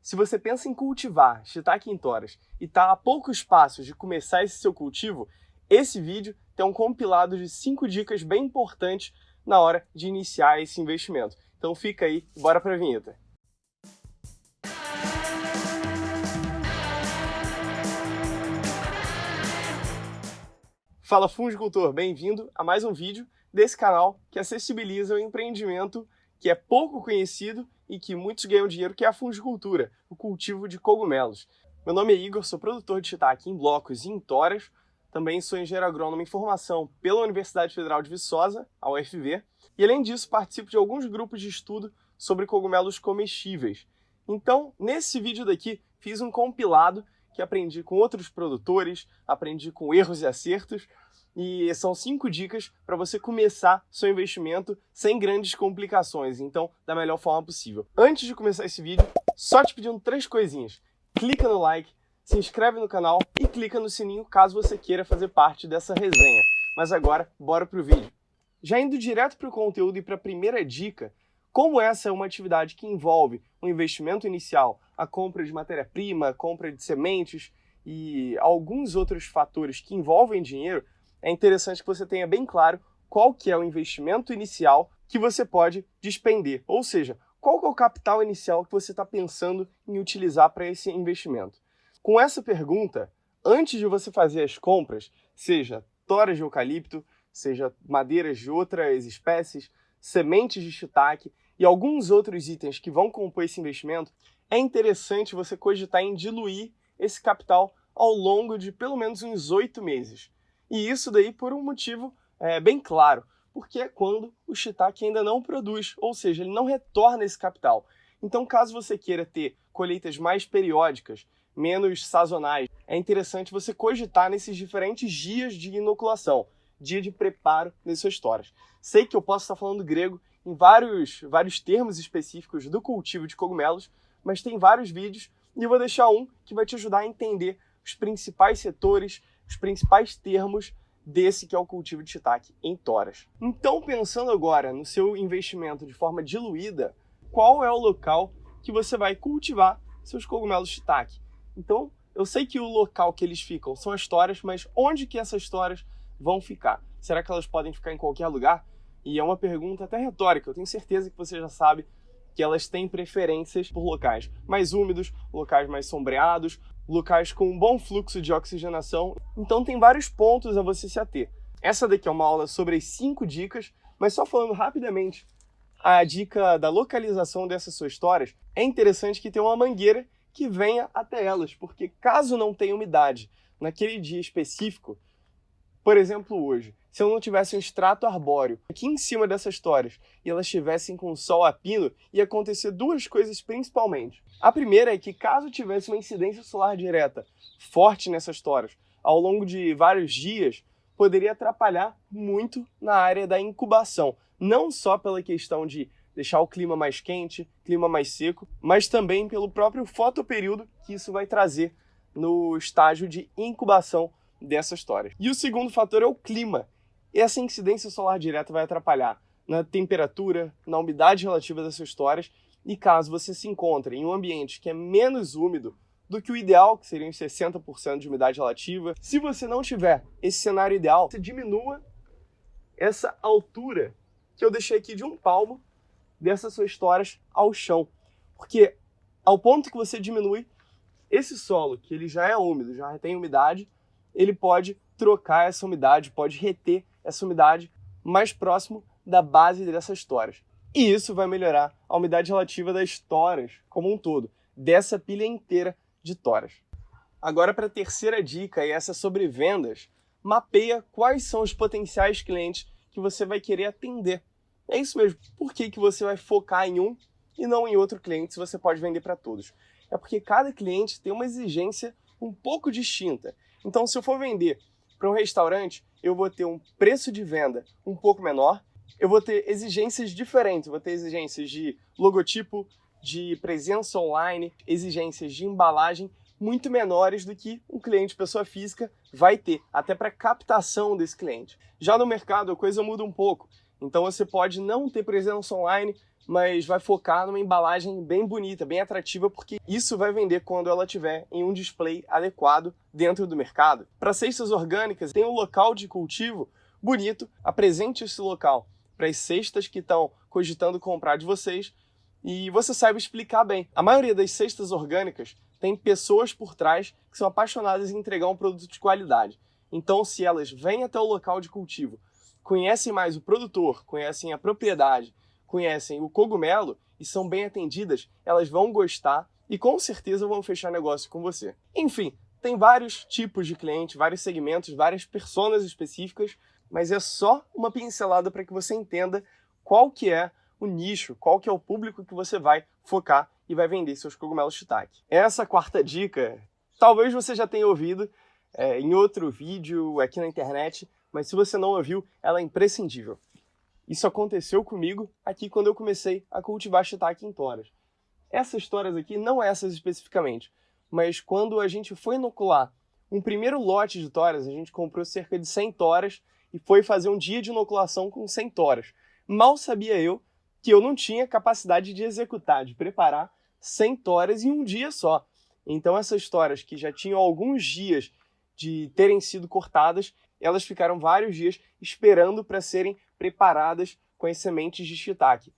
Se você pensa em cultivar shiitake em toras e está a poucos passos de começar esse seu cultivo, esse vídeo tem um compilado de 5 dicas bem importantes na hora de iniciar esse investimento. Então fica aí, bora para a vinheta. Fala fungicultor, bem-vindo a mais um vídeo desse canal que acessibiliza o empreendimento que é pouco conhecido e que muitos ganham dinheiro, que é a fungicultura, o cultivo de cogumelos. Meu nome é Igor, sou produtor de shiitake em blocos e em toras, também sou engenheiro agrônomo em formação pela Universidade Federal de Viçosa, a UFV, e além disso participo de alguns grupos de estudo sobre cogumelos comestíveis. Então, nesse vídeo daqui, fiz um compilado que aprendi com outros produtores, aprendi com erros e acertos, e são 5 dicas para você começar seu investimento sem grandes complicações, então da melhor forma possível. Antes de começar esse vídeo, só te pedindo 3 coisinhas. Clica no like, se inscreve no canal e clica no sininho caso você queira fazer parte dessa resenha. Mas agora, bora pro vídeo. Já indo direto para o conteúdo e para a primeira dica, como essa é uma atividade que envolve um investimento inicial, a compra de matéria-prima, a compra de sementes e alguns outros fatores que envolvem dinheiro, é interessante que você tenha bem claro qual que é o investimento inicial que você pode despender, ou seja, qual que é o capital inicial que você está pensando em utilizar para esse investimento. Com essa pergunta, antes de você fazer as compras, seja toras de eucalipto, seja madeiras de outras espécies, sementes de shiitake e alguns outros itens que vão compor esse investimento, é interessante você cogitar em diluir esse capital ao longo de pelo menos uns 8 meses. E isso daí por um motivo bem claro, porque é quando o shiitake ainda não produz, ou seja, ele não retorna esse capital. Então, caso você queira ter colheitas mais periódicas, menos sazonais, é interessante você cogitar nesses diferentes dias de inoculação, dia de preparo das suas toras. Sei que eu posso estar falando grego em vários termos específicos do cultivo de cogumelos, mas tem vários vídeos e eu vou deixar um que vai te ajudar a entender os principais setores, os principais termos desse que é o cultivo de shiitake em toras. Então, pensando agora no seu investimento de forma diluída, qual é o local que você vai cultivar seus cogumelos shiitake? Então, eu sei que o local que eles ficam são as toras, mas onde que essas toras vão ficar? Será que elas podem ficar em qualquer lugar? E é uma pergunta até retórica, eu tenho certeza que você já sabe que elas têm preferências por locais mais úmidos, locais mais sombreados, locais com um bom fluxo de oxigenação. Então tem vários pontos a você se ater. Essa daqui é uma aula sobre as 5 dicas, mas só falando rapidamente a dica da localização dessas suas toras, é interessante que tenha uma mangueira que venha até elas, porque caso não tenha umidade naquele dia específico, por exemplo hoje, se eu não tivesse um extrato arbóreo aqui em cima dessas toras e elas estivessem com sol a pino, ia acontecer 2 coisas principalmente. A primeira é que caso tivesse uma incidência solar direta forte nessas toras ao longo de vários dias, poderia atrapalhar muito na área da incubação, não só pela questão de deixar o clima mais quente, clima mais seco, mas também pelo próprio fotoperíodo que isso vai trazer no estágio de incubação dessas toras. E o segundo fator é o clima. Essa incidência solar direta vai atrapalhar na temperatura, na umidade relativa das suas toras, e caso você se encontre em um ambiente que é menos úmido do que o ideal, que seriam 60% de umidade relativa, se você não tiver esse cenário ideal, você diminua essa altura que eu deixei aqui de 1 palmo dessas suas toras ao chão. Porque ao ponto que você diminui, esse solo, que ele já é úmido, já tem umidade, ele pode trocar essa umidade, pode reter essa umidade mais próximo da base dessas toras. E isso vai melhorar a umidade relativa das toras como um todo, dessa pilha inteira de toras. Agora, para a terceira dica, e essa sobre vendas, mapeia quais são os potenciais clientes que você vai querer atender. É isso mesmo. Por que você vai focar em um e não em outro cliente se você pode vender para todos? É porque cada cliente tem uma exigência um pouco distinta. Então, se eu for vender para um restaurante, eu vou ter um preço de venda um pouco menor, eu vou ter exigências diferentes, eu vou ter exigências de logotipo, de presença online, exigências de embalagem muito menores do que um cliente pessoa física vai ter, até para captação desse cliente. Já no mercado a coisa muda um pouco, então você pode não ter presença online, mas vai focar numa embalagem bem bonita, bem atrativa, porque isso vai vender quando ela estiver em um display adequado dentro do mercado. Para cestas orgânicas, tem um local de cultivo bonito, apresente esse local para as cestas que estão cogitando comprar de vocês e você saiba explicar bem. A maioria das cestas orgânicas tem pessoas por trás que são apaixonadas em entregar um produto de qualidade. Então, se elas vêm até o local de cultivo, conhecem mais o produtor, conhecem a propriedade, conhecem o cogumelo e são bem atendidas, elas vão gostar e com certeza vão fechar negócio com você. Enfim, tem vários tipos de cliente, vários segmentos, várias personas específicas, mas é só uma pincelada para que você entenda qual que é o nicho, qual que é o público que você vai focar e vai vender seus cogumelos shiitake. Essa quarta dica, talvez você já tenha ouvido em outro vídeo aqui na internet, mas se você não ouviu, ela é imprescindível. Isso aconteceu comigo aqui quando eu comecei a cultivar shiitake em toras. Essas toras aqui, não essas especificamente, mas quando a gente foi inocular um primeiro lote de toras, a gente comprou cerca de 100 toras e foi fazer um dia de inoculação com 100 toras. Mal sabia eu que eu não tinha capacidade de executar, de preparar 100 toras em um dia só. Então essas toras que já tinham alguns dias de terem sido cortadas, elas ficaram vários dias esperando para serem preparadas com as sementes de shiitake.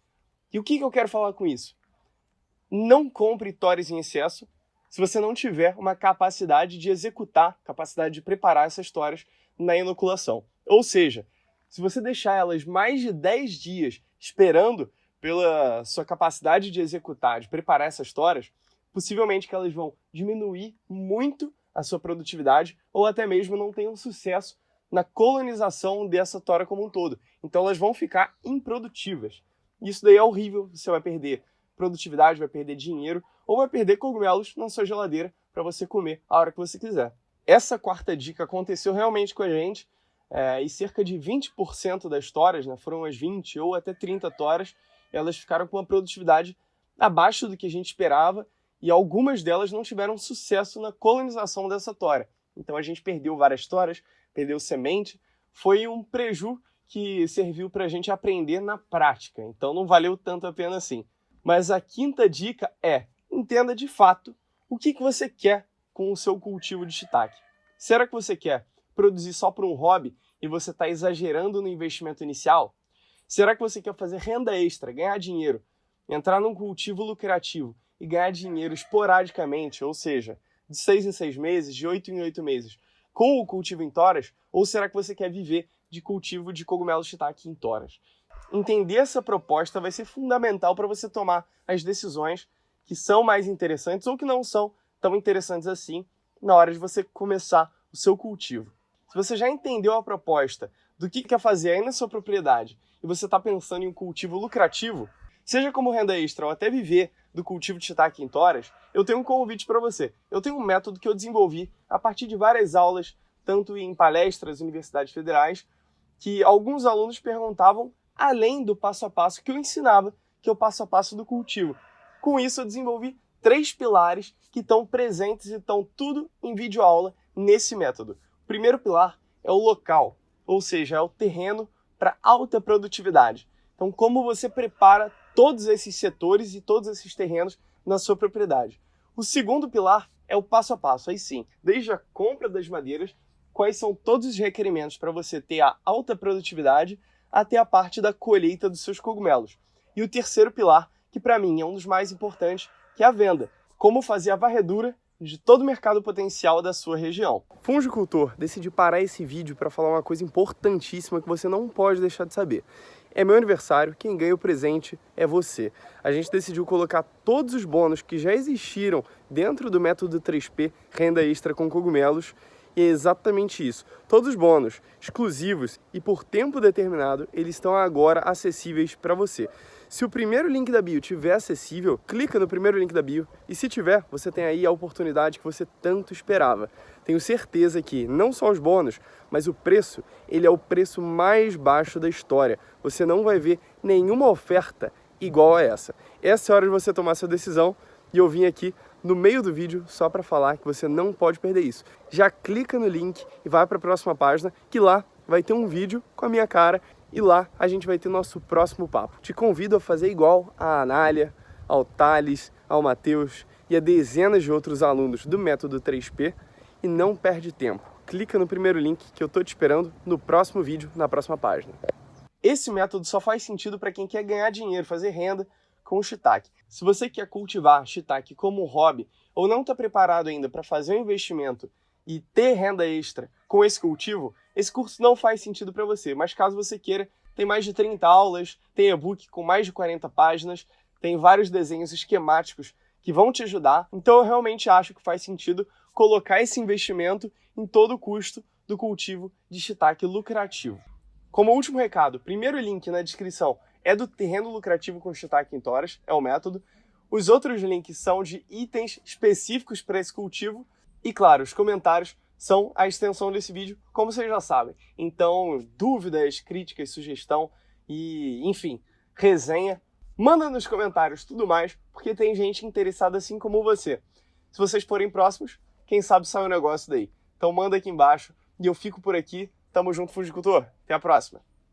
E o que eu quero falar com isso? Não compre toras em excesso se você não tiver uma capacidade de executar, capacidade de preparar essas toras na inoculação. Ou seja, se você deixar elas mais de 10 dias esperando pela sua capacidade de executar, de preparar essas toras, possivelmente que elas vão diminuir muito a sua produtividade ou até mesmo não tenham sucesso na colonização dessa tora como um todo. Então elas vão ficar improdutivas. Isso daí é horrível, você vai perder produtividade, vai perder dinheiro ou vai perder cogumelos na sua geladeira para você comer a hora que você quiser. Essa quarta dica aconteceu realmente com a gente e cerca de 20% das toras, foram umas 20 ou até 30 toras, elas ficaram com uma produtividade abaixo do que a gente esperava e algumas delas não tiveram sucesso na colonização dessa tora. Então a gente perdeu várias toras, perdeu semente, foi um preju que serviu para a gente aprender na prática, então não valeu tanto a pena assim. Mas a quinta dica é, entenda de fato o que você quer com o seu cultivo de shiitake. Será que você quer produzir só por um hobby e você está exagerando no investimento inicial? Será que você quer fazer renda extra, ganhar dinheiro, entrar num cultivo lucrativo e ganhar dinheiro esporadicamente, ou seja, de 6 em 6 meses, de 8 em 8 meses, com o cultivo em toras? Ou será que você quer viver de cultivo de cogumelos shiitake em toras? Entender essa proposta vai ser fundamental para você tomar as decisões que são mais interessantes ou que não são tão interessantes assim na hora de você começar o seu cultivo. Se você já entendeu a proposta do que quer fazer aí na sua propriedade e você está pensando em um cultivo lucrativo, seja como renda extra ou até viver do cultivo de shiitake em toras, eu tenho um convite para você. Eu tenho um método que eu desenvolvi a partir de várias aulas, tanto em palestras, universidades federais, que alguns alunos perguntavam além do passo a passo que eu ensinava, que é o passo a passo do cultivo. Com isso eu desenvolvi 3 pilares que estão presentes e estão tudo em videoaula nesse método. O primeiro pilar é o local, ou seja, é o terreno para alta produtividade. Então, como você prepara todos esses setores e todos esses terrenos na sua propriedade. O segundo pilar é o passo a passo, aí sim, desde a compra das madeiras, quais são todos os requerimentos para você ter a alta produtividade até a parte da colheita dos seus cogumelos. E o terceiro pilar, que para mim é um dos mais importantes, que é a venda. Como fazer a varredura de todo o mercado potencial da sua região. Fungicultor, decidi parar esse vídeo para falar uma coisa importantíssima que você não pode deixar de saber. É meu aniversário, quem ganha o presente é você. A gente decidiu colocar todos os bônus que já existiram dentro do método 3P, renda extra com cogumelos, e é exatamente isso. Todos os bônus exclusivos e por tempo determinado, eles estão agora acessíveis para você. Se o primeiro link da bio estiver acessível, clica no primeiro link da bio e se tiver, você tem aí a oportunidade que você tanto esperava. Tenho certeza que não só os bônus, mas o preço, ele é o preço mais baixo da história. Você não vai ver nenhuma oferta igual a essa. Essa é a hora de você tomar sua decisão e eu vim aqui no meio do vídeo só para falar que você não pode perder isso. Já clica no link e vai para a próxima página que lá vai ter um vídeo com a minha cara e lá a gente vai ter nosso próximo papo. Te convido a fazer igual a Anália, ao Thales, ao Matheus e a dezenas de outros alunos do Método 3P e não perde tempo. Clica no primeiro link que eu tô te esperando no próximo vídeo, na próxima página. Esse método só faz sentido para quem quer ganhar dinheiro, fazer renda com o Shiitake. Se você quer cultivar Shiitake como um hobby ou não está preparado ainda para fazer um investimento e ter renda extra com esse cultivo, esse curso não faz sentido para você. Mas caso você queira, tem mais de 30 aulas, tem e-book com mais de 40 páginas, tem vários desenhos esquemáticos que vão te ajudar. Então eu realmente acho que faz sentido colocar esse investimento em todo o custo do cultivo de Shiitake lucrativo. Como último recado, primeiro link na descrição é do terreno lucrativo com Shiitake em toras, é o método. Os outros links são de itens específicos para esse cultivo. E claro, os comentários são a extensão desse vídeo, como vocês já sabem. Então, dúvidas, críticas, sugestão e, enfim, resenha, manda nos comentários tudo mais, porque tem gente interessada assim como você. Se vocês forem próximos, quem sabe sai um negócio daí. Então manda aqui embaixo e eu fico por aqui. Tamo junto, Fujicultor. Até a próxima.